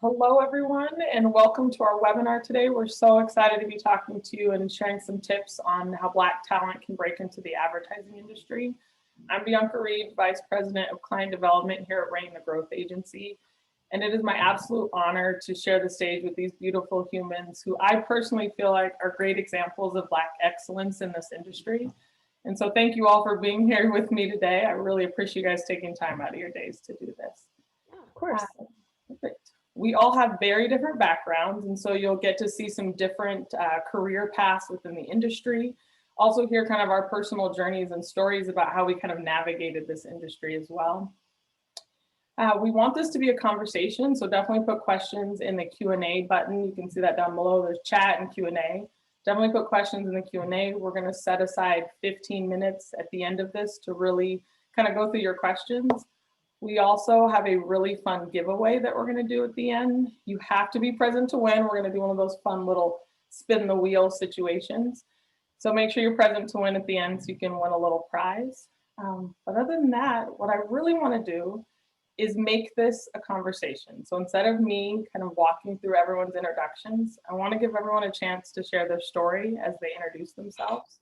Hello, everyone, and welcome to our webinar today. We're so excited to be talking to you and sharing some tips on how Black talent can break into the advertising industry. I'm Bianca Reed, Vice President of Client Development here at Rain, the Growth Agency, and it is my absolute honor to share the stage with these beautiful humans who I personally feel like are great examples of Black excellence in this industry. And so thank you all for being here with me today. I really appreciate you guys taking time out of your days to do this. Yeah, of course. Perfect. We all have very different backgrounds, and so you'll get to see some different career paths within the industry. Also hear kind of our personal journeys and stories about how we kind of navigated this industry as well. We want this to be a conversation, so definitely put questions in the Q&A button. You can see that down below. There's chat and Q&A. Definitely put questions in the Q&A. We're going to set aside 15 minutes at the end of this to really kind of go through your questions. We also have a really fun giveaway that we're going to do at the end. You have to be present to win. We're going to do one of those fun little spin the wheel situations. So make sure you're present to win at the end so you can win a little prize. But other than that, what I really want to do is make this a conversation. So instead of me kind of walking through everyone's introductions, I want to give everyone a chance to share their story as they introduce themselves.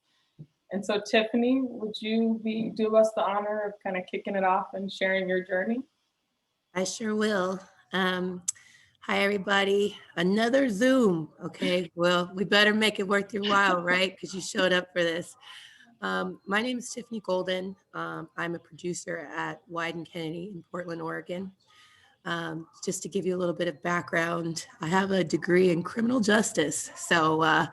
And so Tiffany, would you do us the honor of kind of kicking it off and sharing your journey? I sure will. Hi, everybody. Another Zoom. Okay, well, we better make it worth your while, right? Because you showed up for this. My name is Tiffany Golden. I'm a producer at Wieden Kennedy in Portland, Oregon. Just to give you a little bit of background, I have a degree in criminal justice. So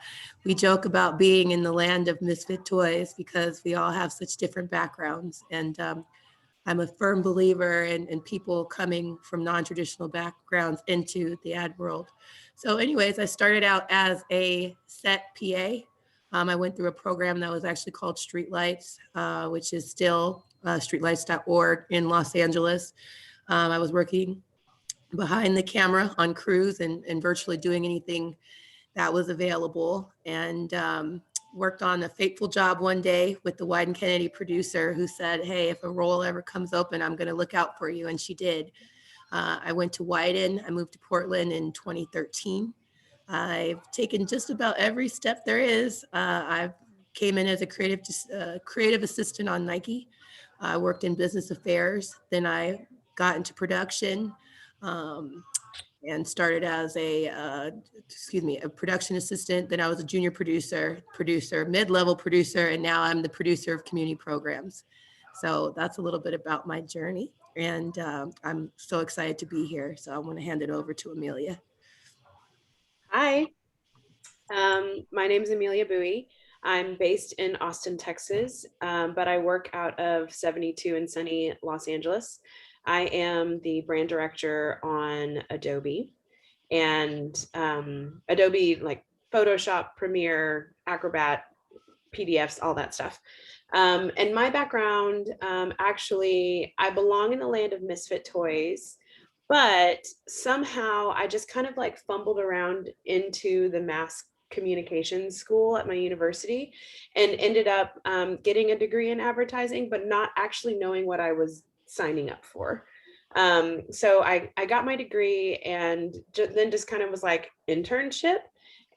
we joke about being in the land of misfit toys because we all have such different backgrounds. And I'm a firm believer in people coming from non-traditional backgrounds into the ad world. So anyways, I started out as a set PA. I went through a program that was actually called Streetlights, which is still streetlights.org in Los Angeles. I was working behind the camera on crews and virtually doing anything that was available, and worked on a fateful job one day with the Wieden Kennedy producer who said, hey, if a role ever comes open, I'm going to look out for you. And she did. I went to Wieden. I moved to Portland in 2013. I've taken just about every step there is. I came in as a creative assistant on Nike. I worked in business affairs. Then I got into production and started as a production assistant. Then I was a junior producer, mid-level producer, and now I'm the producer of community programs. So that's a little bit about my journey. And I'm so excited to be here. So I want to hand it over to Amelia. Hi, my name is Amelia Bowie. I'm based in Austin, Texas, but I work out of 72 in sunny Los Angeles. I am the brand director on Adobe, and Adobe like Photoshop, Premiere, Acrobat, PDFs, all that stuff. And my background, actually, I belong in the land of misfit toys, but somehow I just kind of like fumbled around into the mass communications school at my university and ended up getting a degree in advertising, but not actually knowing what I was signing up for. So I got my degree and then just kind of was like internship.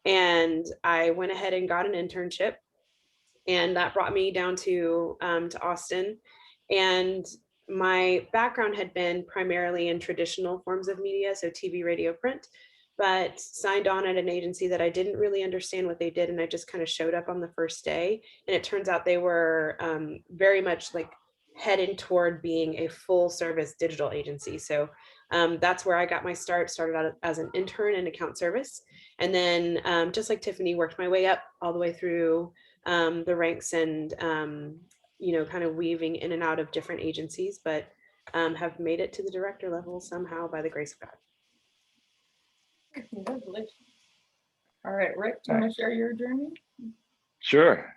And I went ahead and got an internship, and that brought me down to Austin. And my background had been primarily in traditional forms of media, so TV, radio, print, but signed on at an agency that I didn't really understand what they did. And I just kind of showed up on the first day. And it turns out they were very much like heading toward being a full service digital agency. So that's where I got my start, started out as an intern in account service. And then just like Tiffany, worked my way up all the way through the ranks and, kind of weaving in and out of different agencies, but have made it to the director level somehow by the grace of God. Congratulations. All right, Rick, do you want to share your journey? Sure.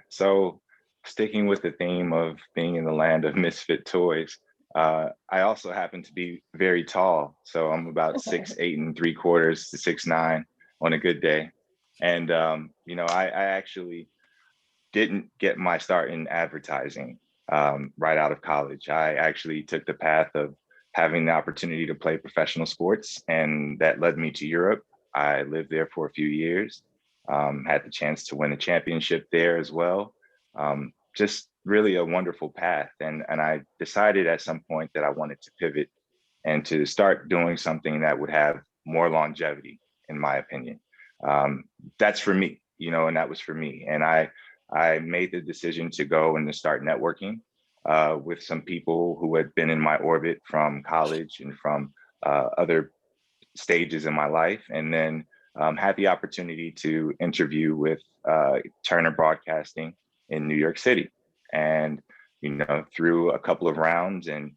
So sticking with the theme of being in the land of misfit toys, I also happen to be very tall. So I'm about 6'8" 3/4 to 6'9" on a good day. And, I actually didn't get my start in advertising right out of college. I actually took the path of having the opportunity to play professional sports, and that led me to Europe. I lived there for a few years, had the chance to win a championship there as well. Just really a wonderful path. And I decided at some point that I wanted to pivot and to start doing something that would have more longevity, in my opinion. That's for me, and that was for me. And I made the decision to go and to start networking with some people who had been in my orbit from college and from other stages in my life. And then had the opportunity to interview with Turner Broadcasting in New York City. And, through a couple of rounds and,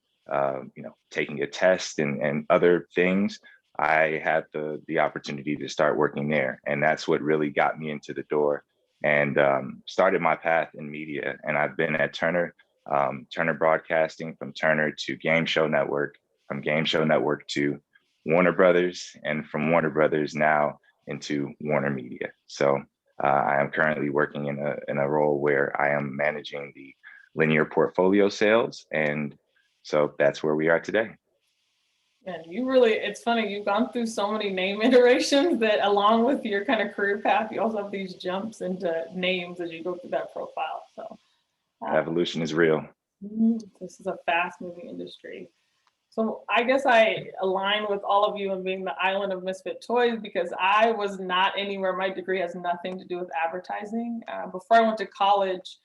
taking a test and other things, I had the opportunity to start working there. And that's what really got me into the door and started my path in media. And I've been at Turner Broadcasting, from Turner to Game Show Network, from Game Show Network to Warner Brothers, and from Warner Brothers now into Warner Media. So I am currently working in a role where I am managing the linear portfolio sales. And so that's where we are today. And it's funny, you've gone through so many name iterations that along with your kind of career path, you also have these jumps into names as you go through that profile. So evolution is real. This is a fast moving industry. So I guess I align with all of you in being the island of misfit toys, because I was not anywhere. My degree has nothing to do with advertising. Before I went to college,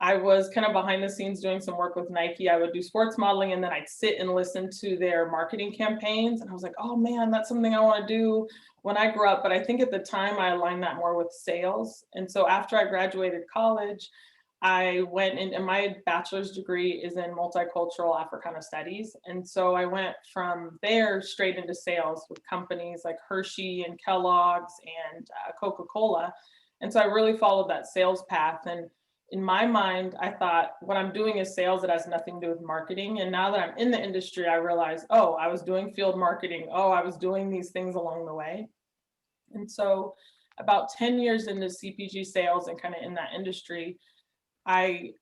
I was kind of behind the scenes doing some work with Nike. I would do sports modeling, and then I'd sit and listen to their marketing campaigns. And I was like, oh man, that's something I want to do when I grew up. But I think at the time I aligned that more with sales. And so after I graduated college, I went in, and my bachelor's degree is in multicultural Africana studies. And so I went from there straight into sales with companies like Hershey and Kellogg's and Coca-Cola. And so I really followed that sales path. And in my mind, I thought what I'm doing is sales. It has nothing to do with marketing. And now that I'm in the industry, I realized, oh, I was doing field marketing. Oh, I was doing these things along the way. And so about 10 years into CPG sales and kind of in that industry, I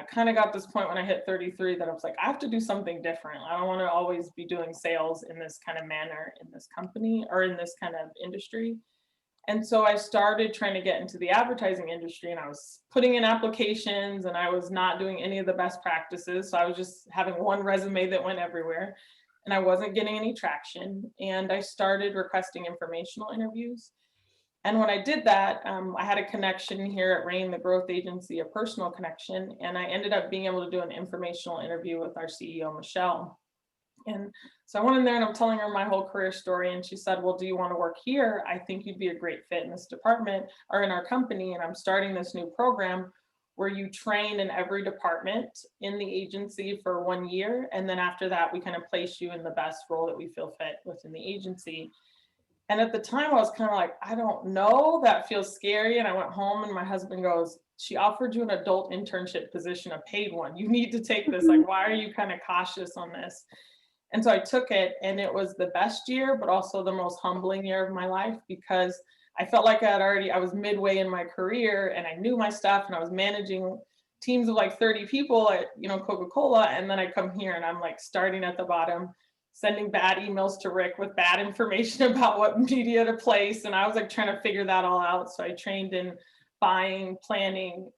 kind of got this point when I hit 33 that I was like, I have to do something different. I don't want to always be doing sales in this kind of manner in this company or in this kind of industry. And so I started trying to get into the advertising industry, and I was putting in applications, and I was not doing any of the best practices. So I was just having one resume that went everywhere, and I wasn't getting any traction. And I started requesting informational interviews. And when I did that, I had a connection here at Rain, the growth agency, a personal connection, and I ended up being able to do an informational interview with our CEO, Michelle. And so I went in there and I'm telling her my whole career story. And she said, well, do you want to work here? I think you'd be a great fit in this department or in our company. And I'm starting this new program where you train in every department in the agency for 1 year. And then after that, we kind of place you in the best role that we feel fit within the agency. And at the time I was kind of like, I don't know, that feels scary. And I went home and my husband goes, she offered you an adult internship position, a paid one. You need to take this. Like, why are you kind of cautious on this? And so I took it, and it was the best year, but also the most humbling year of my life, because I felt like I was midway in my career and I knew my stuff, and I was managing teams of like 30 people at, Coca-Cola. And then I come here and I'm like starting at the bottom, sending bad emails to Rick with bad information about what media to place. And I was like trying to figure that all out. So I trained in buying, planning,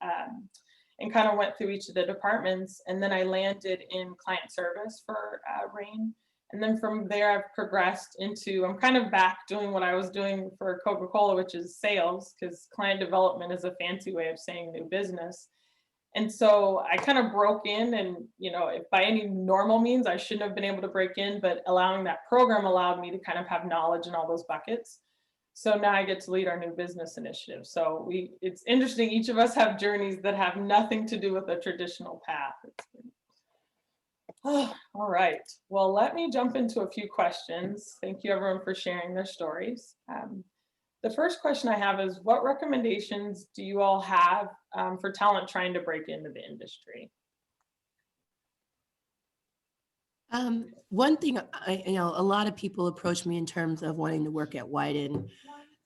and kind of went through each of the departments. And then I landed in client service for Rain. And then from there, I've progressed into, I'm kind of back doing what I was doing for Coca-Cola, which is sales, because client development is a fancy way of saying new business. And so I kind of broke in, and, if by any normal means, I shouldn't have been able to break in, but allowing that program allowed me to kind of have knowledge in all those buckets. So now I get to lead our new business initiative. So it's interesting. Each of us have journeys that have nothing to do with a traditional path. All right. Well, let me jump into a few questions. Thank you everyone for sharing their stories. The first question I have is, what recommendations do you all have for talent trying to break into the industry? One thing, a lot of people approach me in terms of wanting to work at Wieden.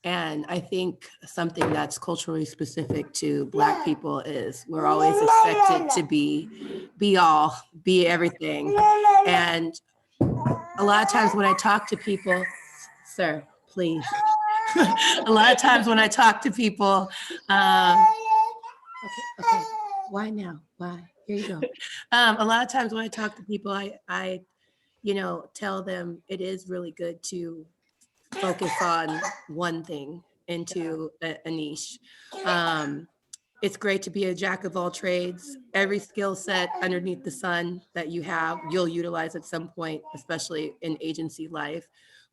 And I think something that's culturally specific to Black people is we're always expected to be all, be everything. And a lot of times when I talk to people, sir, please. A lot of times when I talk to people, okay, why now? Why? Here you go. A lot of times when I talk to people, I tell them it is really good to focus on one thing into a niche. It's great to be a jack of all trades. Every skill set underneath the sun that you have, you'll utilize at some point, especially in agency life.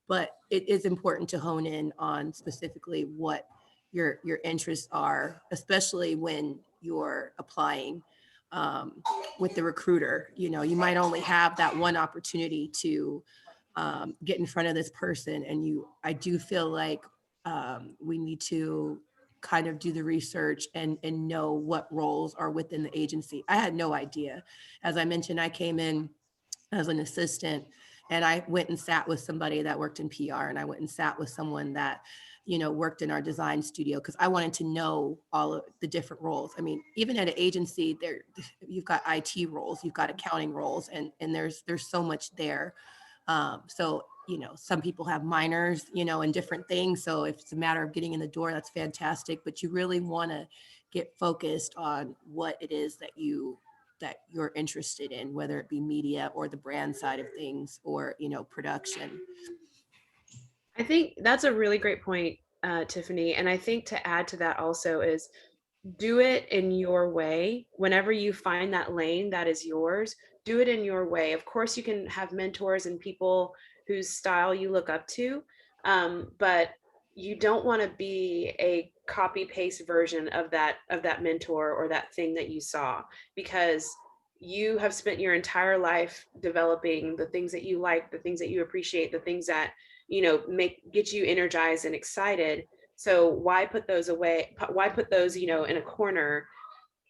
But it is important to hone in on specifically what your interests are, especially when you're applying with the recruiter. You might only have that one opportunity to get in front of this person, and I do feel like we need to kind of do the research and know what roles are within the agency. I had no idea. As I mentioned, I came in as an assistant, and I went and sat with somebody that worked in PR, and I went and sat with someone that worked in our design studio, because I wanted to know all of the different roles. I mean, even at an agency, you've got IT roles, you've got accounting roles, and there's so much there. So, some people have minors, in different things. So if it's a matter of getting in the door, that's fantastic. But you really want to get focused on what it is that you're interested in, whether it be media or the brand side of things, or, production. I think that's a really great point, Tiffany. And I think to add to that also is do it in your way. Whenever you find that lane that is yours, do it in your way. Of course, you can have mentors and people whose style you look up to, but you don't want to be a copy paste version of that mentor or that thing that you saw, because you have spent your entire life developing the things that you like, the things that you appreciate, the things that get you energized and excited. So why put those away? Why put those, in a corner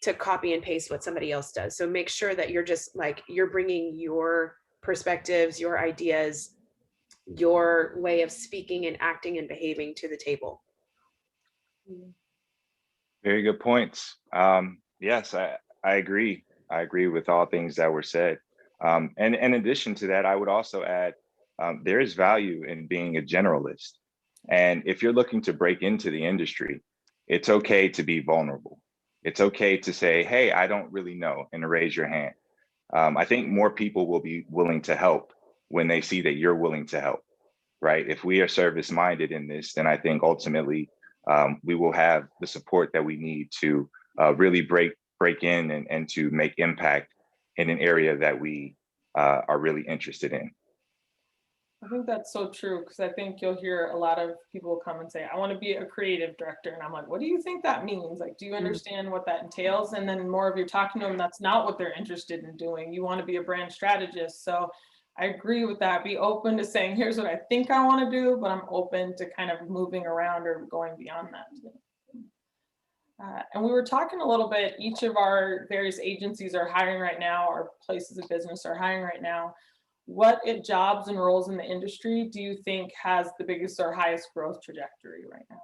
to copy and paste what somebody else does? So make sure that you're bringing your perspectives, your ideas, your way of speaking and acting and behaving to the table. Very good points. Yes, I agree. I agree with all things that were said. And in addition to that, I would also add, there is value in being a generalist. And if you're looking to break into the industry, it's okay to be vulnerable. It's okay to say, hey, I don't really know, and raise your hand. I think more people will be willing to help when they see that you're willing to help, right? If we are service minded in this, then I think ultimately we will have the support that we need to really break in and to make impact in an area that we are really interested in. I think that's so true, because I think you'll hear a lot of people come and say, I want to be a creative director. And I'm like, what do you think that means? Like, do you understand what that entails? And then more of you're talking to them, that's not what they're interested in doing. You want to be a brand strategist. So I agree with that. Be open to saying, here's what I think I want to do, but I'm open to kind of moving around or going beyond that. And we were talking a little bit, each of our various agencies are hiring right now, or places of business are hiring right now. What jobs and roles in the industry do you think has the biggest or highest growth trajectory right now?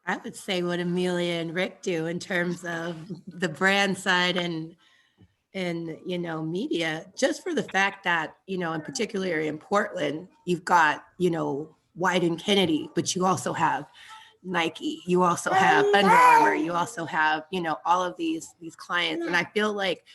I would say what Amelia and Rick do in terms of the brand side and media, just for the fact that, in particular in Portland, you've got, Wieden Kennedy, but you also have Nike, you also have Under Armour, you also have, all of these clients. And I feel like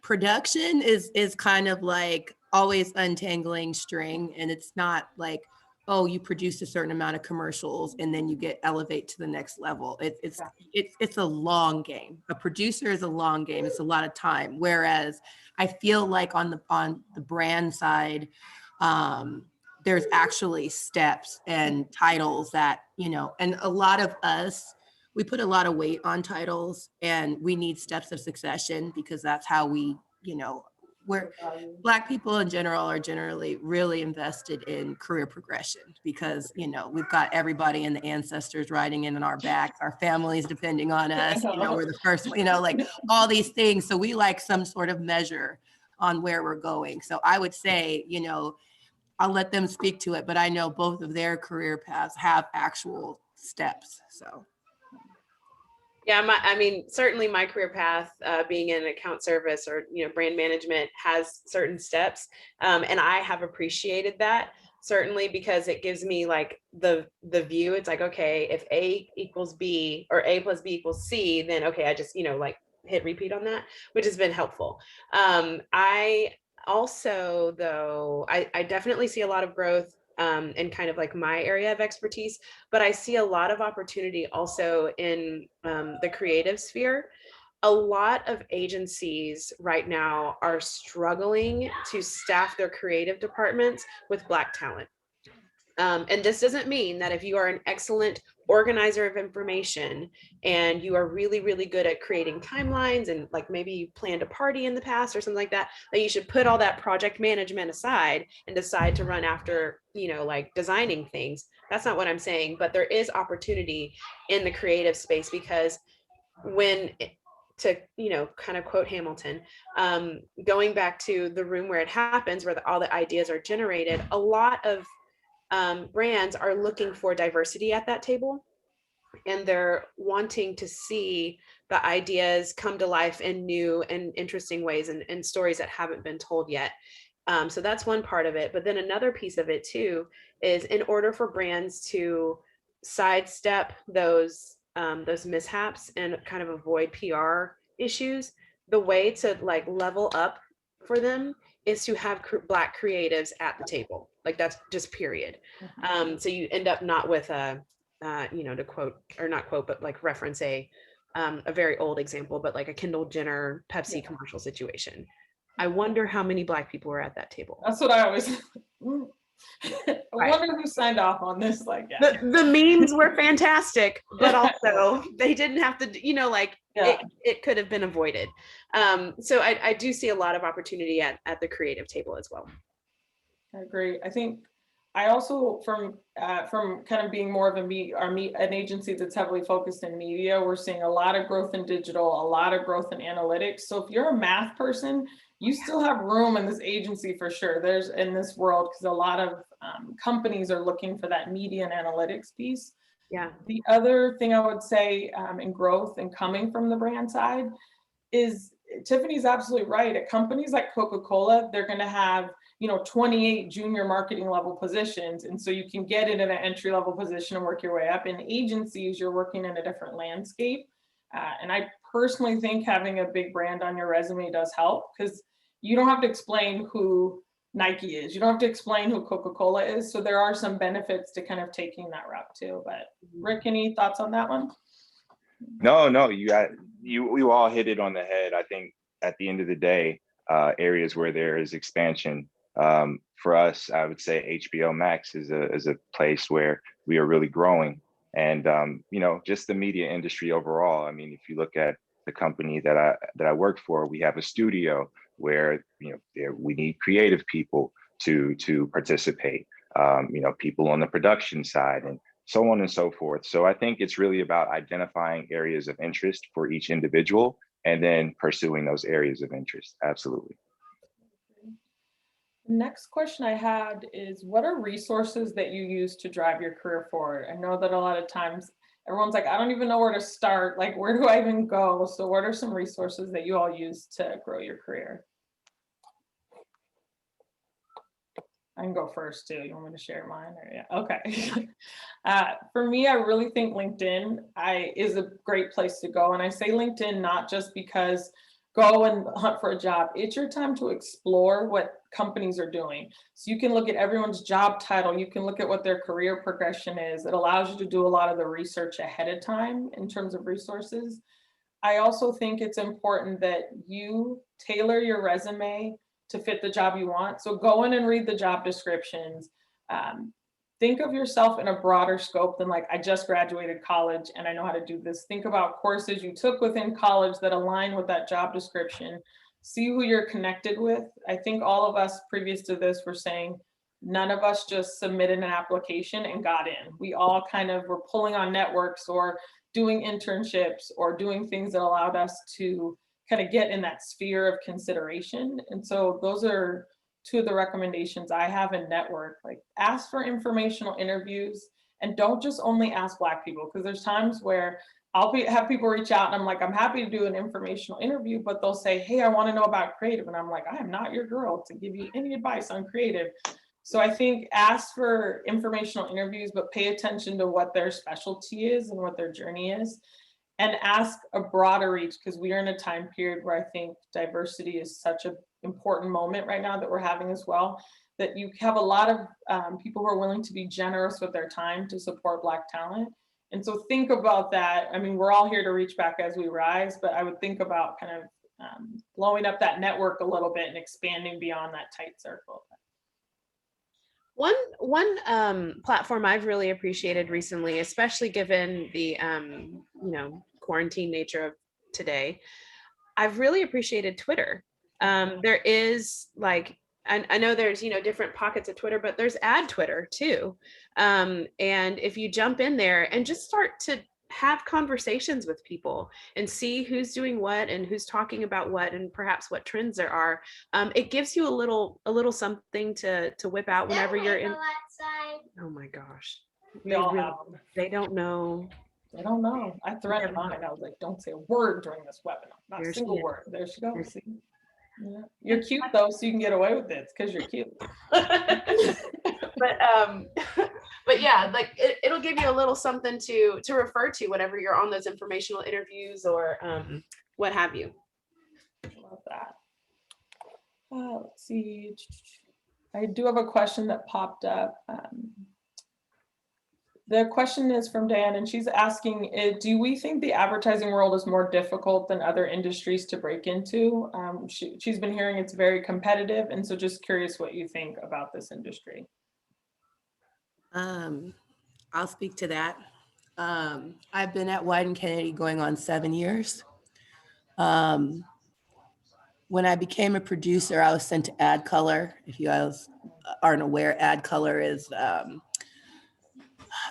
production is kind of like always untangling string, and it's not like, oh, you produce a certain amount of commercials and then you get elevate to the next level. It's a long game. A producer is a long game. It's a lot of time. Whereas I feel like on the brand side, there's actually steps and titles that, and a lot of us, we put a lot of weight on titles, and we need steps of succession, because that's how we, where Black people in general are generally really invested in career progression, because, we've got everybody and the ancestors riding in on our backs, our families depending on us, we're the first, like all these things. So we like some sort of measure on where we're going. So I would say, I'll let them speak to it, but I know both of their career paths have actual steps. So Yeah, I mean, certainly my career path, being in account service or, brand management has certain steps. And I have appreciated that certainly because it gives me like the view. It's like, okay, if A equals B or A plus B equals C, then okay, I just, like hit repeat on that, which has been helpful. I also, though, I definitely see a lot of growth in kind of like my area of expertise, but I see a lot of opportunity also in the creative sphere. A lot of agencies right now are struggling to staff their creative departments with Black talent. And this doesn't mean that if you are an excellent organizer of information and you are really, really good at creating timelines and like maybe you planned a party in the past or something like that, that you should put all that project management aside and decide to run after, like designing things. That's not what I'm saying, but there is opportunity in the creative space because to kind of quote Hamilton, going back to the room where it happens, where all the ideas are generated, a lot of brands are looking for diversity at that table, and they're wanting to see the ideas come to life in new and interesting ways and stories that haven't been told yet. So that's one part of it. But then another piece of it too is in order for brands to sidestep those mishaps and kind of avoid PR issues, the way to like level up for them is to have Black creatives at the table. Like that's just period. So you end up not with to quote or not quote, but like reference a very old example, but like a Kendall Jenner Pepsi commercial situation. I wonder how many Black people were at that table. That's what I always. I wonder who signed off on this. Like, yeah. The memes were fantastic, but also they didn't have to, it could have been avoided. So I do see a lot of opportunity at the creative table as well. I agree. I think I also, from kind of being more of an agency that's heavily focused in media, we're seeing a lot of growth in digital, a lot of growth in analytics. So if you're a math person, you still have room in this agency for sure. There's in this world, because a lot of companies are looking for that media and analytics piece. Yeah. The other thing I would say in growth and coming from the brand side is Tiffany's absolutely right. At companies like Coca-Cola, they're going to have 28 junior marketing level positions. And so you can get it in an entry level position and work your way up. In agencies, you're working in a different landscape. And I personally think having a big brand on your resume does help, because you don't have to explain who Nike is. You don't have to explain who Coca-Cola is. So there are some benefits to kind of taking that route too. But Rick, any thoughts on that one? No, you all hit it on the head. I think at the end of the day, areas where there is expansion, for us, I would say HBO Max is a place where we are really growing. And just the media industry overall. I mean, if you look at the company that I work for, we have a studio where we need creative people to participate. People on the production side and so on and so forth. So I think it's really about identifying areas of interest for each individual and then pursuing those areas of interest. Absolutely. The next question I had is, what are resources that you use to drive your career forward? I know that a lot of times everyone's like, I don't even know where to start. Like, where do I even go? So what are some resources that you all use to grow your career? I can go first too. You want me to share mine? Or yeah, okay. For me, I really think LinkedIn is a great place to go. And I say LinkedIn not just because go and hunt for a job. It's your time to explore what companies are doing. So you can look at everyone's job title. You can look at what their career progression is. It allows you to do a lot of the research ahead of time in terms of resources. I also think it's important that you tailor your resume to fit the job you want. So go in and read the job descriptions. Think of yourself in a broader scope than like, I just graduated college and I know how to do this. Think about courses you took within college that align with that job description. See who you're connected with. I think all of us previous to this were saying, none of us just submitted an application and got in. We all kind of were pulling on networks or doing internships or doing things that allowed us to kind of get in that sphere of consideration. And so those are two of the recommendations I have in network. Like, ask for informational interviews and don't just only ask Black people, because there's times where have people reach out and I'm like, I'm happy to do an informational interview, but they'll say, hey, I want to know about creative. And I'm like, I am not your girl to give you any advice on creative. So I think ask for informational interviews, but pay attention to what their specialty is and what their journey is. And ask a broader reach, because we are in a time period where I think diversity is such an important moment right now that we're having as well, that you have a lot of people who are willing to be generous with their time to support Black talent. And so think about that. I mean, we're all here to reach back as we rise, but I would think about kind of blowing up that network a little bit and expanding beyond that tight circle. One platform I've really appreciated recently, especially given the quarantine nature of today, I've really appreciated Twitter. There is like, I know there's different pockets of Twitter, but there's ad Twitter too. And if you jump in there and just start to have conversations with people and see who's doing what and who's talking about what and perhaps what trends there are, it gives you a little something to whip out whenever you're in. Oh my gosh, they don't know. They don't know. I threatened mine. I was like, don't say a word during this webinar. Not a single word. There she goes. See? Yeah. You're cute though, so you can get away with it. It's because you're cute. But yeah, like it'll give you a little something to refer to whenever you're on those informational interviews or what have you. Love that. Let's see. I do have a question that popped up. The question is from Dan, and she's asking, do we think the advertising world is more difficult than other industries to break into? She's been hearing it's very competitive, and so just curious what you think about this industry. I'll speak to that. I've been at Wieden Kennedy going on 7 years. When I became a producer, I was sent to Ad Color. If you guys aren't aware, Ad Color is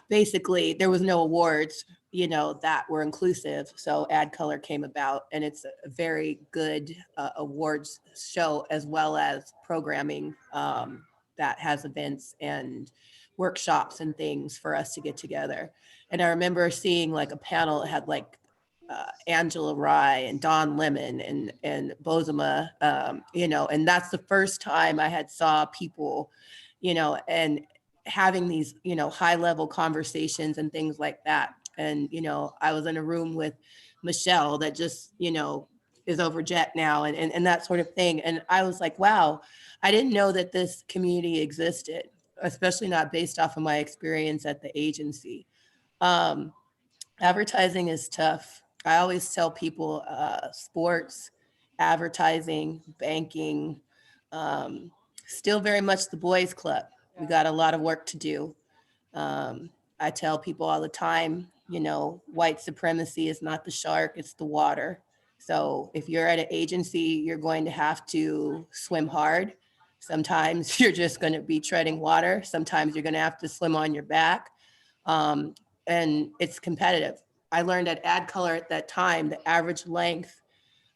basically, there was no awards, that were inclusive. So Ad Color came about, and it's a very good awards show, as well as programming that has events and workshops and things for us to get together. And I remember seeing like a panel that had like Angela Rye and Don Lemon and Bozema, and that's the first time I had saw people, and having these, high level conversations and things like that. And, I was in a room with Michelle that just, is over Jet now and that sort of thing. And I was like, wow, I didn't know that this community existed, especially not based off of my experience at the agency. Advertising is tough. I always tell people sports, advertising, banking, still very much the boys club. We got a lot of work to do. I tell people all the time, white supremacy is not the shark, it's the water. So if you're at an agency, you're going to have to swim hard. Sometimes you're just going to be treading water. Sometimes you're going to have to swim on your back. And it's competitive. I learned at Ad Color at that time, the average length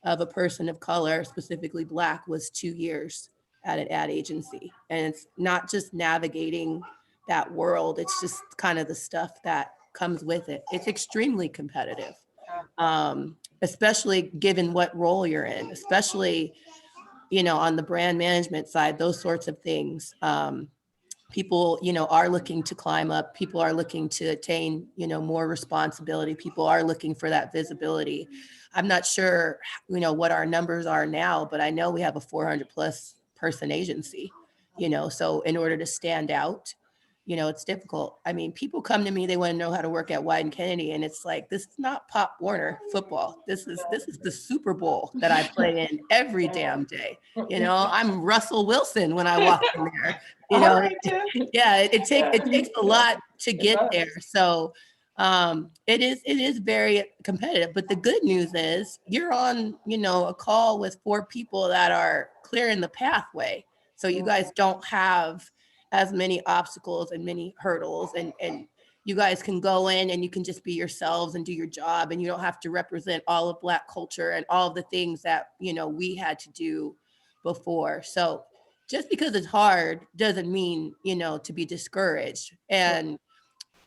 of a person of color, specifically Black, was 2 years at an ad agency. And it's not just navigating that world, it's just kind of the stuff that comes with it. It's extremely competitive, especially given what role you're in, especially, on the brand management side, those sorts of things. People, are looking to climb up. People are looking to attain, more responsibility. People are looking for that visibility. I'm not sure, what our numbers are now, but I know we have a 400 plus person agency, so in order to stand out, it's difficult. I mean, people come to me, they want to know how to work at Wieden Kennedy, and it's like, this is not Pop Warner football. This is the Super Bowl that I play in every damn day. I'm Russell Wilson when I walk in there. It takes a lot to get there. So it is very competitive. But the good news is you're on, a call with 4 people that are clearing the pathway. So you guys don't have as many obstacles and many hurdles, and you guys can go in and you can just be yourselves and do your job, and you don't have to represent all of Black culture and all of the things that, we had to do before. So just because it's hard doesn't mean, to be discouraged. And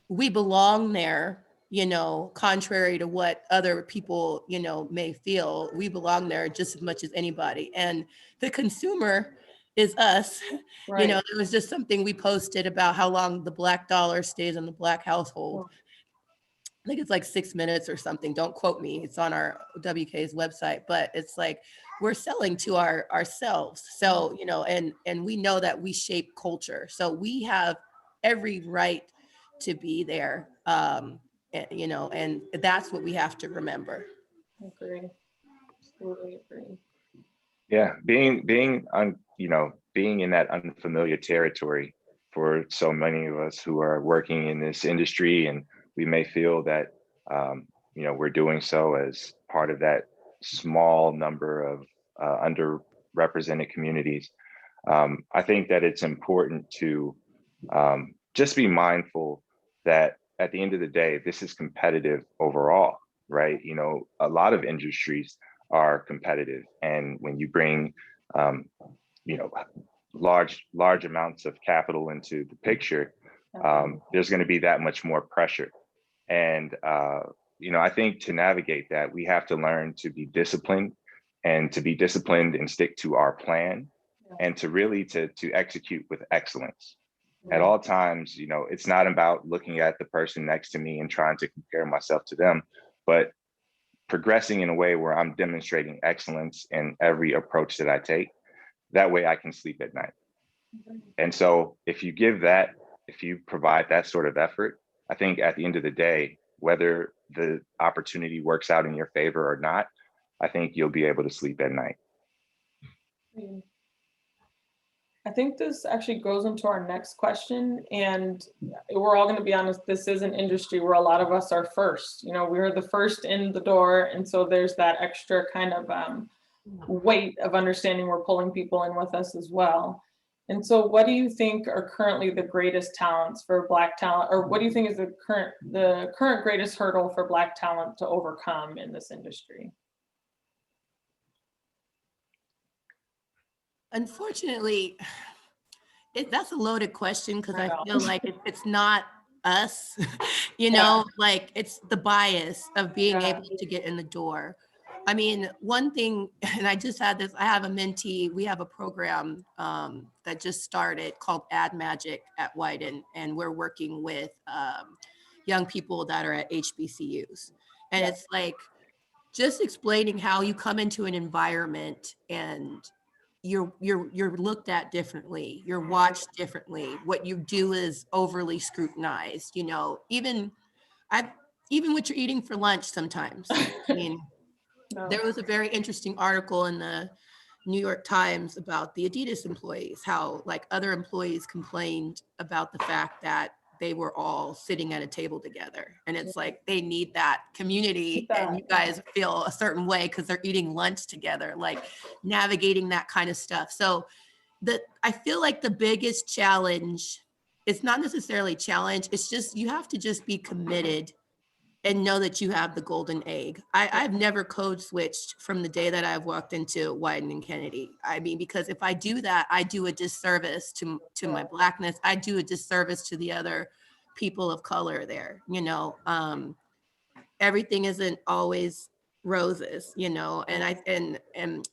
we belong there, you know, contrary to what other people, you know, may feel, we belong there just as much as anybody. And the consumer is us. Right. You know, it was just something we posted about how long the Black dollar stays in the Black household. I think it's like 6 minutes or something. Don't quote me. It's on our WK's website, but it's like we're selling to ourselves. So, you know, and we know that we shape culture. So we have every right to be there. You know, and that's what we have to remember. Agree. Absolutely agree. Yeah, being on, you know, being in that unfamiliar territory for so many of us who are working in this industry, and we may feel that you know, we're doing so as part of that small number of underrepresented communities. I think that it's important to just be mindful that at the end of the day, this is competitive overall, right? You know, a lot of industries are competitive, and when you bring you know, large amounts of capital into the picture, there's going to be that much more pressure. And you know, I think to navigate that, we have to learn to be disciplined, and to be disciplined and stick to our plan, and to really to execute with excellence at all times. You know, it's not about looking at the person next to me and trying to compare myself to them, but progressing in a way where I'm demonstrating excellence in every approach that I take. That way I can sleep at night. And so if you provide that sort of effort, I think at the end of the day, whether the opportunity works out in your favor or not, I think you'll be able to sleep at night. I think this actually goes into our next question, and we're all going to be honest, this is an industry where a lot of us are first. You know, we're the first in the door, and so there's that extra kind of weight of understanding we're pulling people in with us as well. And so what do you think are currently the greatest talents for Black talent, or what do you think is the current greatest hurdle for Black talent to overcome in this industry? Unfortunately, that's a loaded question, because I feel like it's not us, you know, like it's the bias of being able to get in the door. I mean, one thing, and I just had this, I have a mentee, we have a program that just started called Ad Magic at Wieden, and we're working with young people that are at HBCUs. And it's like, just explaining how you come into an environment and you're looked at differently, you're watched differently, what you do is overly scrutinized, you know, even what you're eating for lunch sometimes. I mean, there was a very interesting article in the New York Times about the Adidas employees, how like other employees complained about the fact that they were all sitting at a table together. And it's like, they need that community, and you guys feel a certain way because they're eating lunch together, like navigating that kind of stuff. So I feel like the biggest challenge, it's not necessarily challenge, it's just, you have to just be committed and know that you have the golden egg. I've never code switched from the day that I've walked into Wieden and Kennedy. I mean, because if I do that, I do a disservice to my Blackness. I do a disservice to the other people of color there. You know, everything isn't always roses, you know. And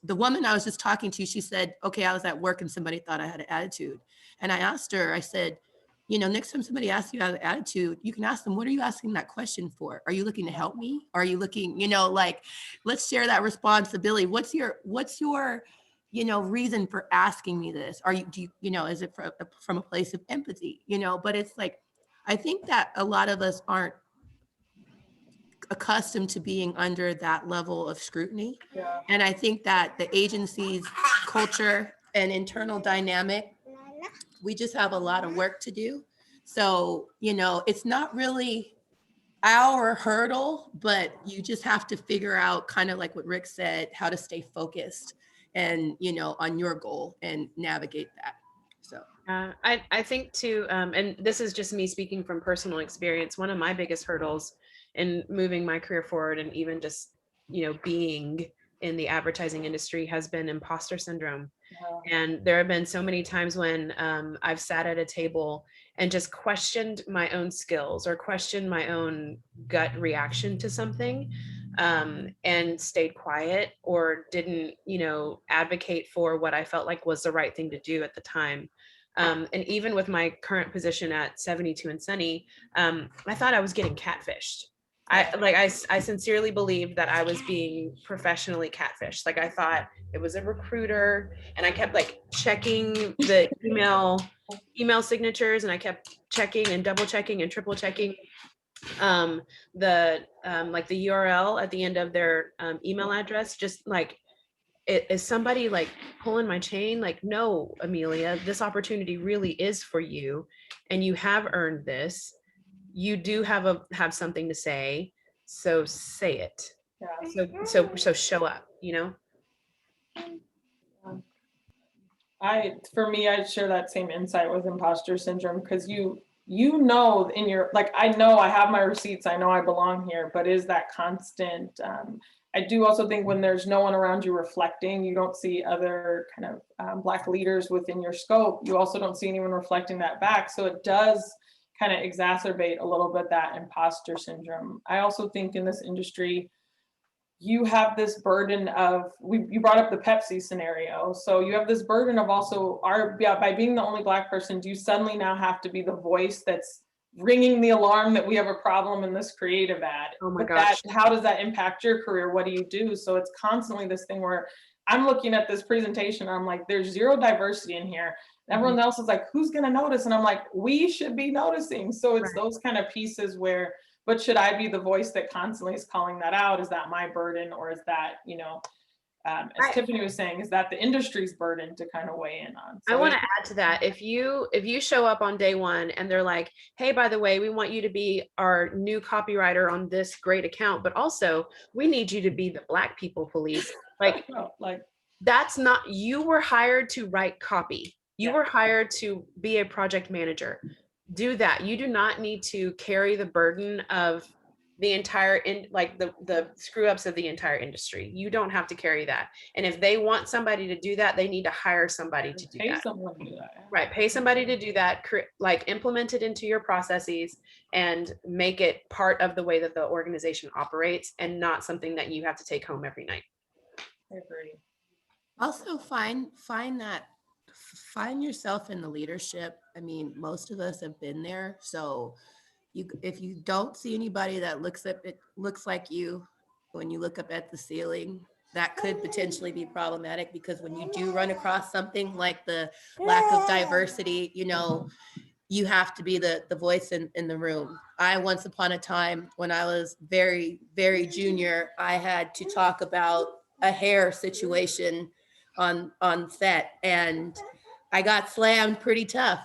the woman I was just talking to, she said, okay, I was at work and somebody thought I had an attitude. And I asked her, I said, you know, next time somebody asks you about an attitude, you can ask them, what are you asking that question for? Are you looking to help me? Are you looking, you know, like, let's share that responsibility. What's your, you know, reason for asking me this? You know, is it from a place of empathy, you know? But it's like, I think that a lot of us aren't accustomed to being under that level of scrutiny. And I think that the agency's culture and internal dynamic, we just have a lot of work to do. So, you know, it's not really our hurdle, but you just have to figure out, kind of like what Rick said, how to stay focused and, you know, on your goal and navigate that. So I think too, and this is just me speaking from personal experience, one of my biggest hurdles in moving my career forward, and even just, you know, being in the advertising industry has been imposter syndrome. Wow. And there have been so many times when I've sat at a table and just questioned my own skills or questioned my own gut reaction to something, and stayed quiet or didn't, advocate for what I felt like was the right thing to do at the time. And even with my current position at 72 and Sunny, I thought I was getting catfished. I sincerely believed that I was being professionally catfished. Like I thought it was a recruiter, and I kept like checking the email signatures, and I kept checking and double checking and triple checking the like the URL at the end of their email address, just like, is somebody like pulling my chain? Like, no, Amelia, this opportunity really is for you, and you have earned this. You do have something to say, so say it. Yeah. So show up. For me, I share that same insight with imposter syndrome, because you know in your, like, I know I have my receipts, I know I belong here, but is that constant, I do also think when there's no one around you reflecting, you don't see other kind of Black leaders within your scope, you also don't see anyone reflecting that back. So it does kind of exacerbate a little bit that imposter syndrome. I also think in this industry, you have this burden of, you brought up the Pepsi scenario. So you have this burden of also by being the only Black person, do you suddenly now have to be the voice that's ringing the alarm that we have a problem in this creative ad? Oh my But gosh. how does that impact your career? What do you do? So it's constantly this thing where I'm looking at this presentation, I'm like, there's zero diversity in here. Everyone else is like, who's gonna notice? And I'm like, we should be noticing. So it's those kind of pieces where, but should I be the voice that constantly is calling that out? Is that my burden? Or is that, as Tiffany was saying, is that the industry's burden to kind of weigh in on? So I want to add to that. If you show up on day one and they're like, hey, by the way, we want you to be our new copywriter on this great account, but also we need you to be the Black people police. Like, that's not, you were hired to write copy. You were hired to be a project manager. Do that. You do not need to carry the burden of the entire the screw ups of the entire industry. You don't have to carry that. And if they want somebody to do that, they need to hire somebody to do that. Pay someone to do that. Right. Pay somebody to do that, like implement it into your processes and make it part of the way that the organization operates, and not something that you have to take home every night. I agree. Also find yourself in the leadership. I mean, most of us have been there. So if you don't see anybody that looks like you when you look up at the ceiling, that could potentially be problematic, because when you do run across something like the lack of diversity, you have to be the voice in the room. I, once upon a time, when I was very, very junior, I had to talk about a hair situation on set, and I got slammed pretty tough,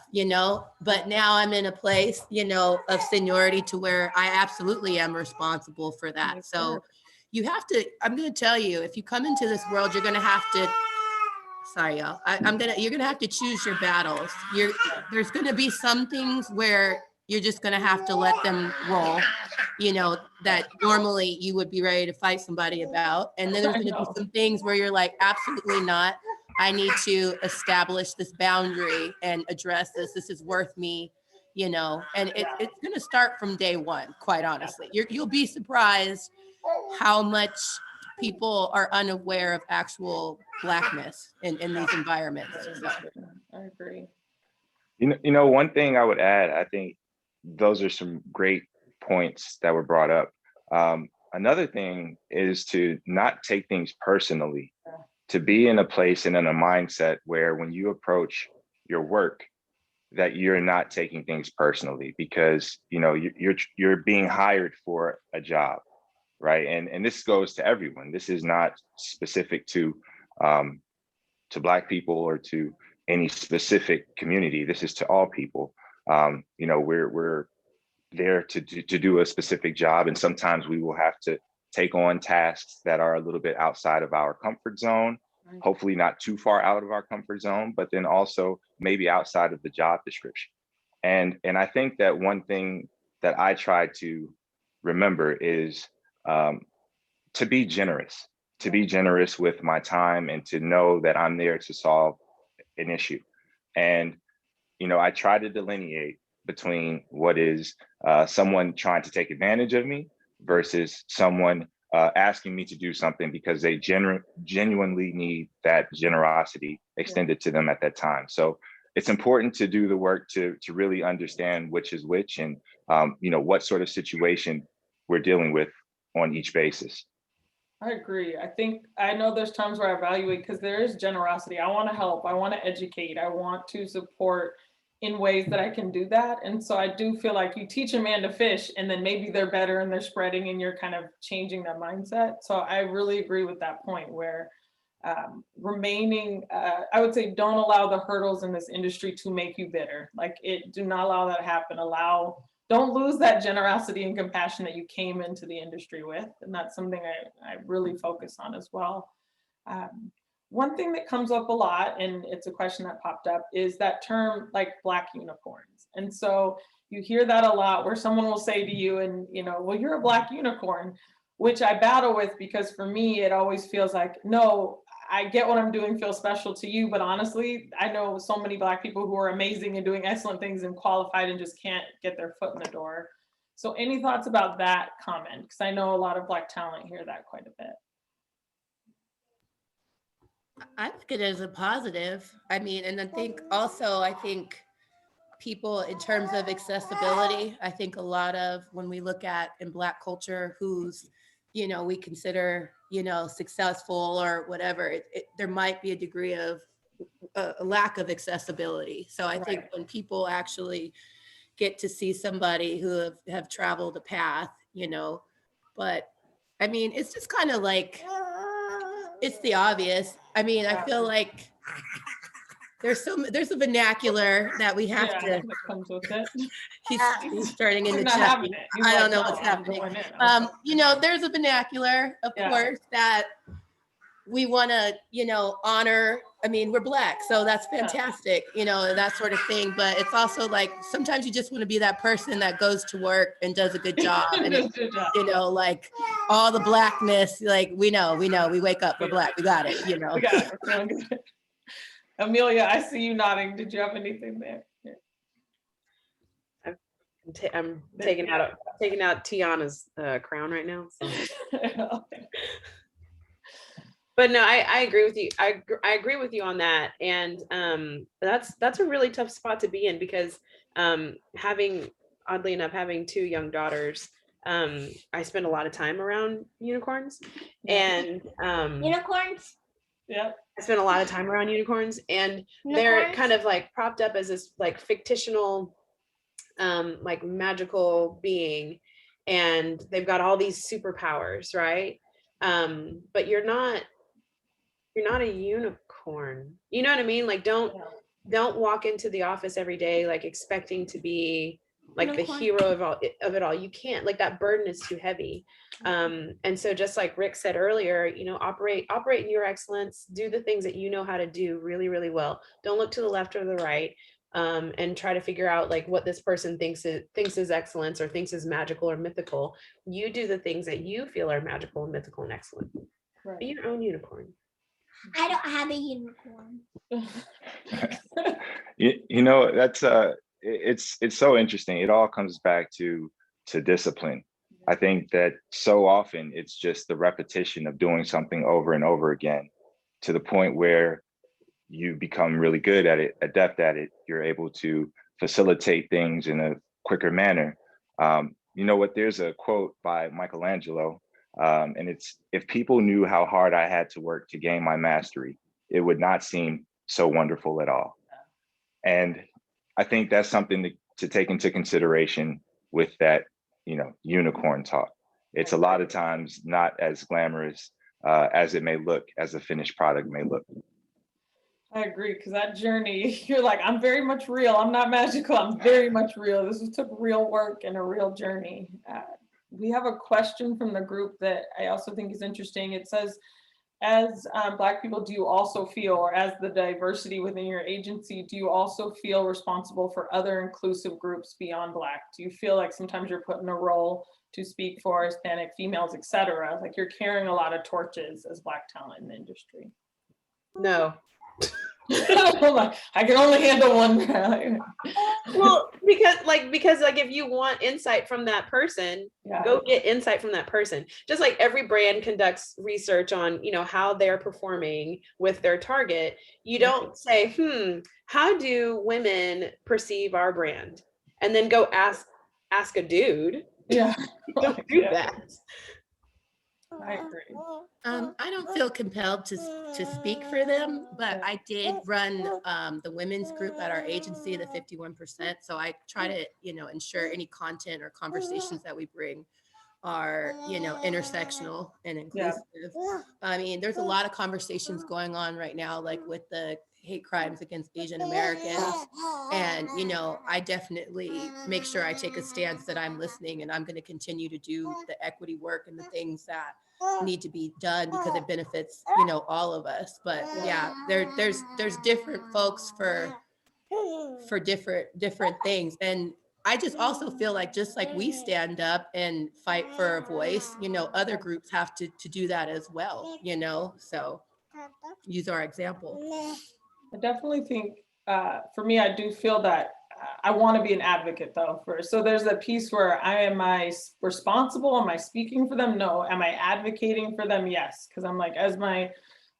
but now I'm in a place, of seniority to where I absolutely am responsible for that. So you have to, I'm going to tell you, if you come into this world, you're going to have to, sorry, y'all, you're going to have to choose your battles. There's going to be some things where you're just going to have to let them roll, that normally you would be ready to fight somebody about. And then there's going to be some things where you're like, absolutely not. I need to establish this boundary and address this. This is worth me, and it's going to start from day one, quite honestly. You'll be surprised how much people are unaware of actual Blackness in these environments. So. I agree. One thing I would add, I think those are some great points that were brought up. Another thing is to not take things personally, to be in a place and in a mindset where when you approach your work, that you're not taking things personally, because you're being hired for a job, right? And this goes to everyone. This is not specific to Black people or to any specific community. This is to all people. We're there to do a specific job, and sometimes we will have to take on tasks that are a little bit outside of our comfort zone, hopefully not too far out of our comfort zone, but then also maybe outside of the job description. And I think that one thing that I try to remember is to be generous, to be generous with my time and to know that I'm there to solve an issue. And, you know, I try to delineate between what is someone trying to take advantage of me versus someone asking me to do something because they genuinely need that generosity extended to them at that time. So it's important to do the work to really understand which is which and you know, what sort of situation we're dealing with on each basis. I agree. I know there's times where I evaluate because there is generosity. I want to help. I want to educate. I want to support in ways that I can do that. And so I do feel like you teach a man to fish and then maybe they're better and they're spreading and you're kind of changing their mindset. So I really agree with that point where I would say, don't allow the hurdles in this industry to make you bitter. Like do not allow that to happen. Don't lose that generosity and compassion that you came into the industry with. And that's something I really focus on as well. One thing that comes up a lot, and it's a question that popped up, is that term like Black unicorns. And so you hear that a lot where someone will say to you, and you know, well, you're a Black unicorn, which I battle with because for me, it always feels like, no, I get what I'm doing feels special to you, but honestly, I know so many Black people who are amazing and doing excellent things and qualified and just can't get their foot in the door. So any thoughts about that comment? Because I know a lot of Black talent hear that quite a bit. I look at it as a positive. I mean, and I think people in terms of accessibility, I think a lot of when we look at in Black culture who's, you know, we consider, you know, successful or whatever, there might be a degree of a lack of accessibility. So I think when people actually get to see somebody who have traveled a path, you know, but I mean, it's just kind of like, it's the obvious. I mean, I feel like there's a vernacular that we have to. That comes with it. He's turning into not Chucky. having it. I don't know no, what's happening. I'm going in. You know, there's a vernacular, of course, that we want to, you know, honor. I mean, we're Black, so that's fantastic, you know, that sort of thing. But it's also like sometimes you just want to be that person that goes to work and does a good job, and you know, like all the Blackness, like we know, we wake up, we're Black, we got it, you know. We got it. We're feeling good. Amelia, I see you nodding. Did you have anything there? Yeah. I'm taking out Tiana's crown right now. So. But no, I agree with you. I agree with you on that, and that's a really tough spot to be in because oddly enough, having 2 young daughters, I spend a lot of time around unicorns, and unicorns. Yeah, I spent a lot of time around unicorns, and they're kind of like propped up as this like fictional, like magical being, and they've got all these superpowers, right? But you're not a unicorn. You know what I mean? Like don't walk into the office every day like expecting to be like the hero of it all. You can't. Like that burden is too heavy. And so just like Rick said earlier, you know, operate in your excellence, do the things that you know how to do really, really well. Don't look to the left or the right, and try to figure out like what this person thinks is excellence or thinks is magical or mythical. You do the things that you feel are magical and mythical and excellent. right. Be your own unicorn. I don't have a unicorn. You know, that's it's so interesting. It all comes back to discipline. I think that so often it's just the repetition of doing something over and over again to the point where you become really good at it, adept at it. You're able to facilitate things in a quicker manner. You know what? There's a quote by Michelangelo, and it's, "If people knew how hard I had to work to gain my mastery, it would not seem so wonderful at all." And I think that's something to take into consideration with that, you know, unicorn talk. It's a lot of times not as glamorous as it may look, as the finished product may look. I agree, because that journey, you're like, I'm very much real. I'm not magical. I'm very much real. This took real work and a real journey. We have a question from the group that I also think is interesting. It says, As Black people, do you also feel, or as the diversity within your agency, do you also feel responsible for other inclusive groups beyond Black? Do you feel like sometimes you're put in a role to speak for Hispanic females, et cetera? Like you're carrying a lot of torches as Black talent in the industry. No. I can only handle one. Well, because if you want insight from that person, Yeah. go get insight from that person. Just like every brand conducts research on, how they're performing with their target. You don't say, how do women perceive our brand? And then go ask a dude. Yeah. Don't do that. I agree. I don't feel compelled to speak for them, but I did run the women's group at our agency, the 51%. So I try to, ensure any content or conversations that we bring are, intersectional and inclusive. I mean, there's a lot of conversations going on right now, like with the hate crimes against Asian Americans. And, I definitely make sure I take a stance that I'm listening, and I'm going to continue to do the equity work and the things that need to be done because it benefits, all of us. But yeah, there's different folks for different things. And I just also feel like just like we stand up and fight for a voice, other groups have to do that as well, so use our example. I definitely think for me, I do feel that I want to be an advocate though first. So there's a piece where am I responsible? Am I speaking for them? No. Am I advocating for them? Yes. Because I'm like, as my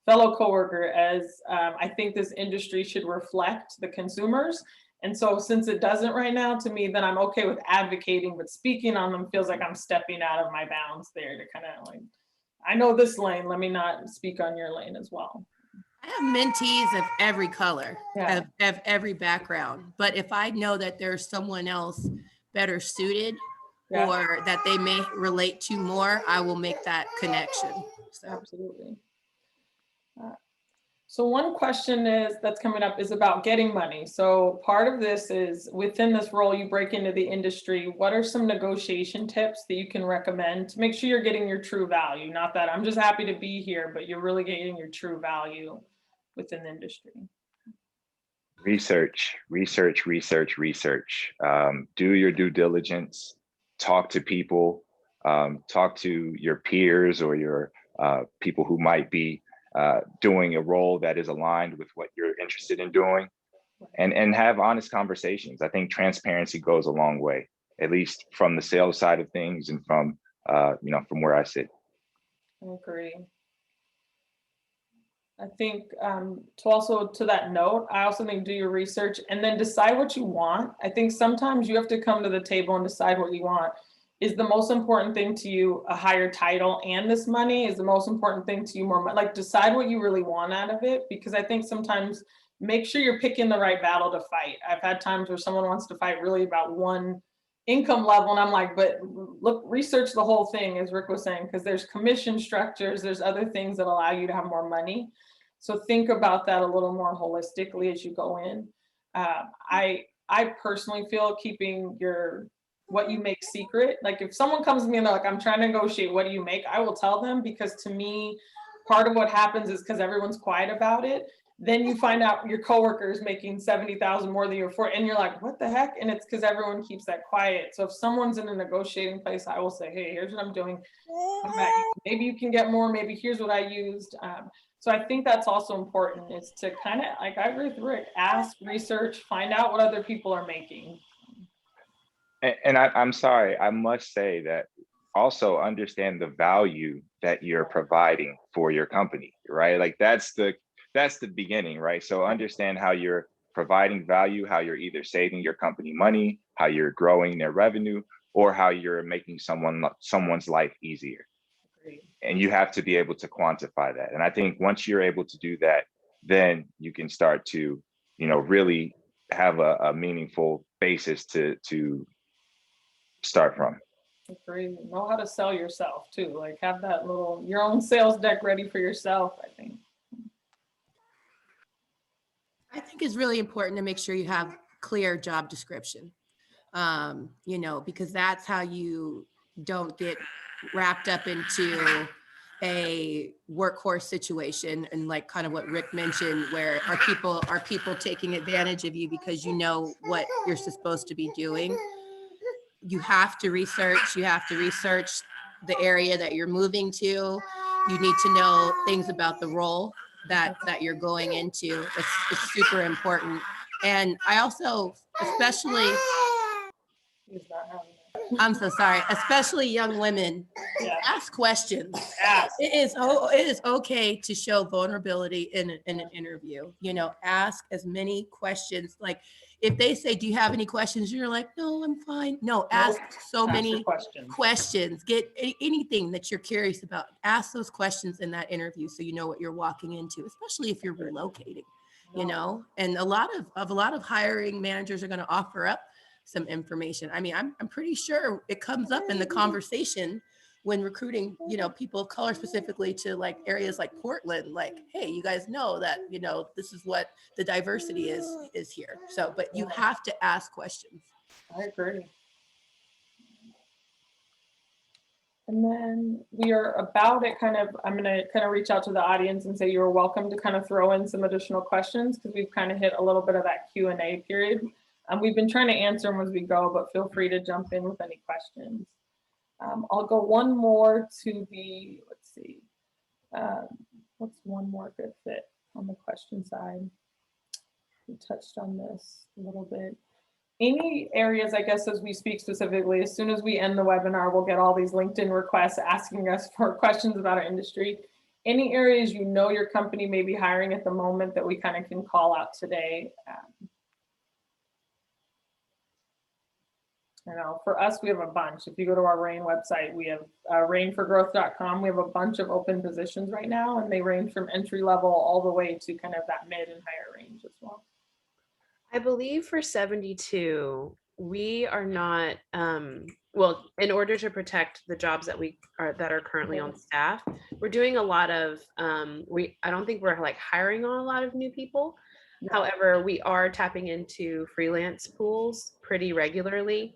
fellow coworker, as I think this industry should reflect the consumers. And so since it doesn't right now, to me, then I'm okay with advocating, but speaking on them feels like I'm stepping out of my bounds there to kind of like, I know this lane, let me not speak on your lane as well. I have mentees of every color, Yeah. of every background. But if I know that there's someone else better suited or that they may relate to more, I will make that connection. So. Absolutely. So one question that's coming up is about getting money. So part of this is within this role, you break into the industry. What are some negotiation tips that you can recommend to make sure you're getting your true value? Not that I'm just happy to be here, but you're really getting your true value within the industry. Research. Do your due diligence, talk to people, talk to your peers or your people who might be doing a role that is aligned with what you're interested in doing, and have honest conversations. I think transparency goes a long way, at least from the sales side of things and from from where I sit. I agree. I think to that note, I also think do your research and then decide what you want. I think sometimes you have to come to the table and decide what you want. Is the most important thing to you a higher title and this money? Is the most important thing to you more money? Like decide what you really want out of it, because I think sometimes make sure you're picking the right battle to fight. I've had times where someone wants to fight really about one income level, and I'm like, but look, research the whole thing, as Rick was saying, because there's commission structures, there's other things that allow you to have more money. So think about that a little more holistically as you go in. I personally feel keeping what you make secret. Like if someone comes to me and they're like, I'm trying to negotiate, what do you make? I will tell them, because to me, part of what happens is because everyone's quiet about it. Then you find out your coworker is making 70,000 more than you before, and you're like, what the heck? And it's because everyone keeps that quiet. So if someone's in a negotiating place, I will say, hey, here's what I'm doing. Maybe you can get more. Maybe here's what I used. So I think that's also important, is to kind of, like I agree with Rick, ask, research, find out what other people are making. And I'm sorry, I must say that also understand the value that you're providing for your company, right? Like that's the beginning, right? So understand how you're providing value, how you're either saving your company money, how you're growing their revenue, or how you're making someone's life easier. And you have to be able to quantify that. And I think once you're able to do that, then you can start to, really have a meaningful basis to start from. Agree. Know how to sell yourself too. Like have that your own sales deck ready for yourself, I think. I think it's really important to make sure you have clear job description, because that's how you don't get wrapped up into a workhorse situation, and like kind of what Rick mentioned, where are people taking advantage of you because you know what you're supposed to be doing. You have to research the area that you're moving to. You need to know things about the role that you're going into. It's super important. And I also, especially, He's not having it. I'm so sorry, especially young women, Yeah. ask questions. Ask. It is okay to show vulnerability in an interview. You know, ask as many questions. Like if they say, "Do you have any questions?" You're like, "No, I'm fine." No, ask so Ask many your questions. questions. Get anything that you're curious about. Ask those questions in that interview so you know what you're walking into, especially if you're relocating. You know, and a lot of hiring managers are going to offer up some information. I mean, I'm pretty sure it comes up in the conversation when recruiting, you know, people of color specifically to like areas like Portland, like, hey, you guys know that, you know, this is what the diversity is here. So, but you have to ask questions. I agree. And then we are about at I'm going to kind of reach out to the audience and say you're welcome to kind of throw in some additional questions because we've kind of hit a little bit of that Q&A period. We've been trying to answer them as we go, but feel free to jump in with any questions. I'll go one more to the, let's see, what's one more good fit on the question side? We touched on this a little bit. Any areas, I guess, as we speak specifically, as soon as we end the webinar, we'll get all these LinkedIn requests asking us for questions about our industry. Any areas you know your company may be hiring at the moment that we kind of can call out today? You know, for us, we have a bunch. If you go to our RAIN website, we have rainforgrowth.com. We have a bunch of open positions right now, and they range from entry level all the way to kind of that mid and higher range as well. I believe for 72, we are not, well, in order to protect the jobs that are currently on staff, we're doing a lot of, I don't think we're like hiring on a lot of new people. However, we are tapping into freelance pools pretty regularly,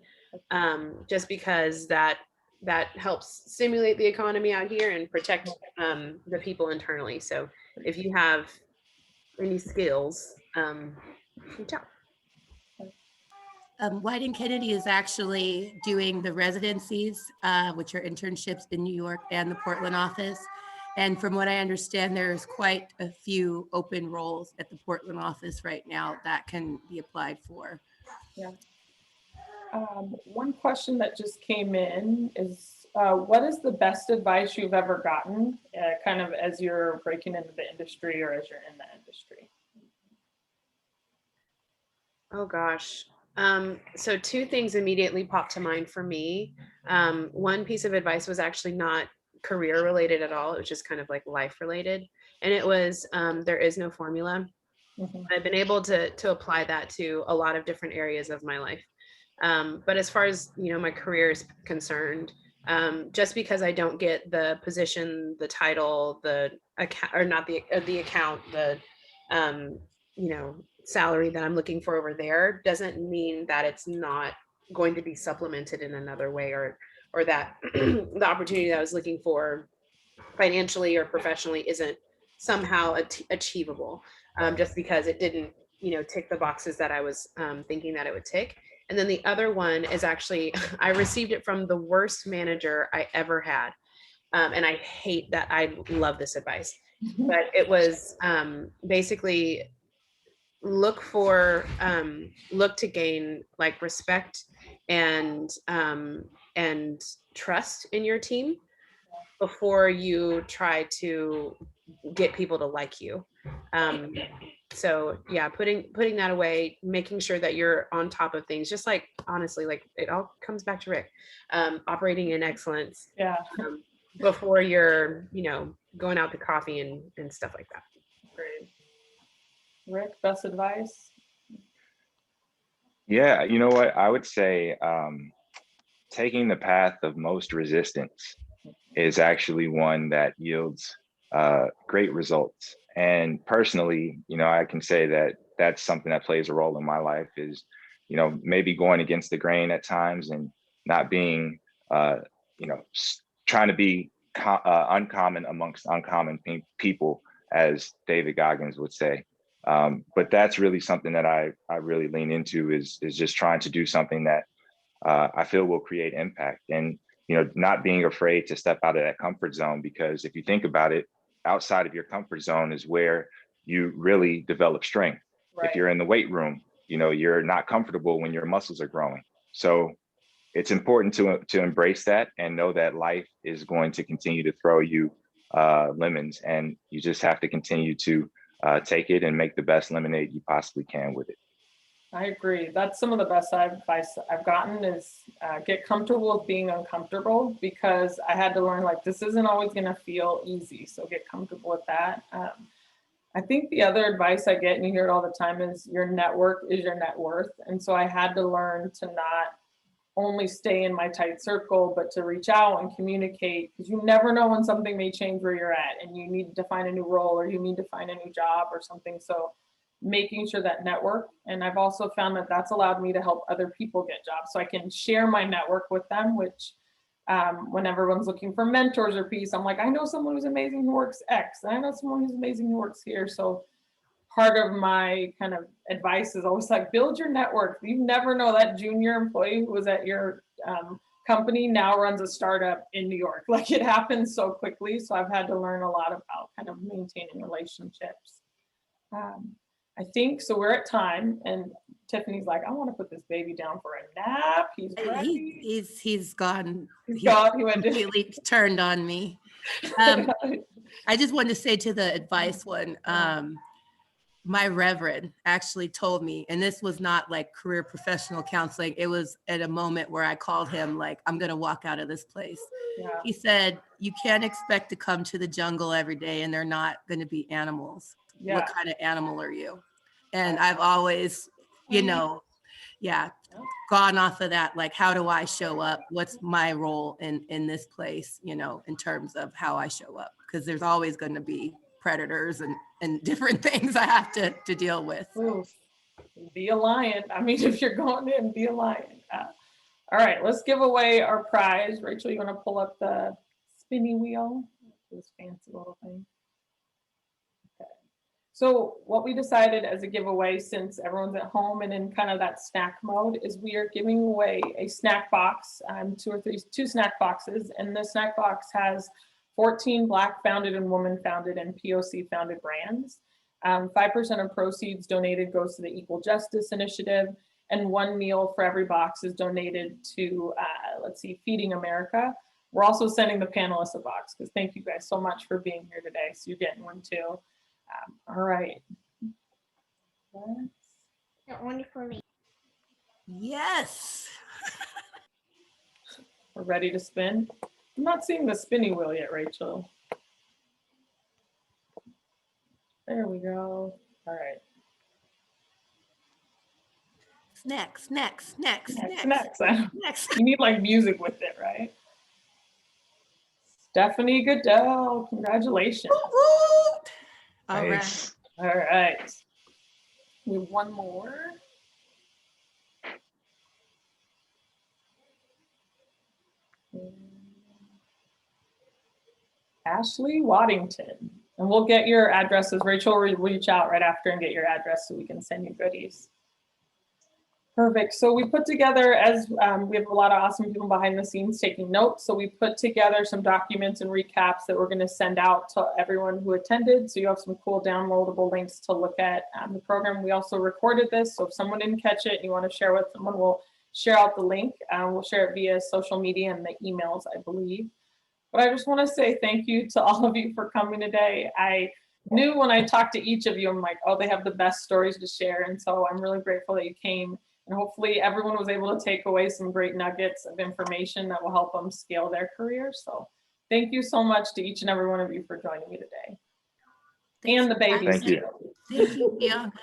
just because that helps stimulate the economy out here and protect the people internally. So if you have any skills, reach out. Wieden Kennedy is actually doing the residencies, which are internships in New York and the Portland office. And from what I understand, there's quite a few open roles at the Portland office right now that can be applied for. Yeah. One question that just came in is, what is the best advice you've ever gotten, kind of as you're breaking into the industry or as you're in the industry? Oh gosh. So two things immediately popped to mind for me. One piece of advice was actually not career related at all. It was just kind of like life related. And it was, there is no formula. Mm-hmm. I've been able to apply that to a lot of different areas of my life. But as far as, you know, my career is concerned, just because I don't get the position, the title, the account, or not the account, the, you know, salary that I'm looking for over there doesn't mean that it's not going to be supplemented in another way, or that the opportunity that I was looking for financially or professionally isn't somehow achievable, just because it didn't, you know, tick the boxes that I was thinking that it would tick. And then the other one is actually, I received it from the worst manager I ever had. And I hate that. I love this advice, but it was basically look to gain like respect and trust in your team before you try to get people to like you. So yeah, putting that away, making sure that you're on top of things, just like, honestly, like it all comes back to Rick, operating in excellence. Yeah. Before you're, you know, going out to coffee and stuff like that. Great. Rick, best advice? Yeah, you know what? I would say taking the path of most resistance is actually one that yields great results. And personally, you know, I can say that that's something that plays a role in my life is, you know, maybe going against the grain at times and not being, you know, trying to be uncommon amongst uncommon people, as David Goggins would say. But that's really something that I really lean into is just trying to do something that I feel will create impact, and not being afraid to step out of that comfort zone, because if you think about it, outside of your comfort zone is where you really develop strength. Right. If you're in the weight room, you're not comfortable when your muscles are growing. So it's important to embrace that and know that life is going to continue to throw you lemons, and you just have to continue to take it and make the best lemonade you possibly can with it. I agree. That's some of the best advice I've gotten is get comfortable with being uncomfortable, because I had to learn like this isn't always going to feel easy. So get comfortable with that. I think the other advice I get, and you hear it all the time, is your network is your net worth. And so I had to learn to not only stay in my tight circle, but to reach out and communicate, because you never know when something may change where you're at and you need to find a new role or you need to find a new job or something. So making sure that network. And I've also found that that's allowed me to help other people get jobs. So I can share my network with them, which when everyone's looking for mentors or peace, I'm like, I know someone who's amazing who works X, and I know someone who's amazing who works here. So part of my kind of advice is always like, build your network. You never know, that junior employee who was at your company now runs a startup in New York. Like, it happens so quickly. So I've had to learn a lot about kind of maintaining relationships. I think, so we're at time, and Tiffany's like, I want to put this baby down for a nap. He's ready. He's gone. He's gone. He went completely turned on me. I just wanted to say to the advice one, my reverend actually told me, and this was not like career professional counseling. It was at a moment where I called him like, I'm going to walk out of this place. Yeah. He said, you can't expect to come to the jungle every day and they're not going to be animals. Yeah. What kind of animal are you? And I've always, gone off of that. Like, how do I show up? What's my role in this place, in terms of how I show up? Because there's always going to be predators and different things I have to deal with. Ooh, be a lion. I mean, if you're going in, be a lion. All right, let's give away our prize. Rachel, you want to pull up the spinny wheel? This fancy little thing. Okay. So what we decided as a giveaway, since everyone's at home and in kind of that snack mode, is we are giving away a snack box, two snack boxes, and the snack box has 14 Black founded and woman founded and POC founded brands. 5% of proceeds donated goes to the Equal Justice Initiative, and one meal for every box is donated to, Feeding America. We're also sending the panelists a box, because thank you guys so much for being here today. So you're getting one too. All right. Not one for me. Yes. We're ready to spin. I'm not seeing the spinny wheel yet, Rachel. There we go. All right. Next. You need like music with it, right? Stephanie Goodell, congratulations. All right. Nice. All right. We have one more. Ashley Waddington. And we'll get your addresses. Rachel will reach out right after and get your address so we can send you goodies. Perfect. So we put together, as we have a lot of awesome people behind the scenes taking notes. So we put together some documents and recaps that we're going to send out to everyone who attended. So you have some cool downloadable links to look at the program. We also recorded this. So if someone didn't catch it and you want to share with someone, we'll share out the link. We'll share it via social media and the emails, I believe. But I just want to say thank you to all of you for coming today. I knew when I talked to each of you, I'm like, oh, they have the best stories to share. And so I'm really grateful that you came. And hopefully everyone was able to take away some great nuggets of information that will help them scale their career. So thank you so much to each and every one of you for joining me today. And the babies. Thank you. Thank you, Bianca.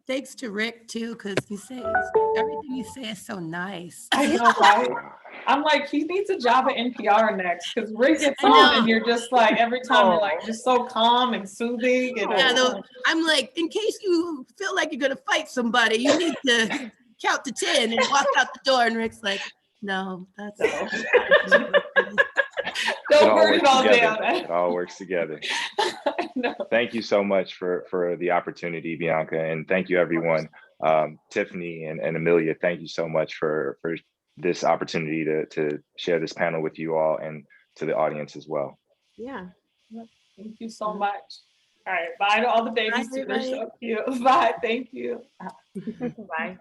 Thanks to Rick too, because everything you say is so nice. I know, right? I'm like, he needs a job at NPR next, because Rick gets on and you're just like, every time you're like, just so calm and soothing. And I'm like, in case you feel like you're gonna fight somebody, you need to count to 10 and walk out the door. And Rick's like, no, that's Don't burn it all together. down. It all works together. I know. Thank you so much for the opportunity, Bianca, and thank you everyone. Tiffany and Amelia, thank you so much for this opportunity to share this panel with you all and to the audience as well. Yeah. Thank you so much. All right, bye to all the babies too. They're so cute. Bye, thank you. Bye.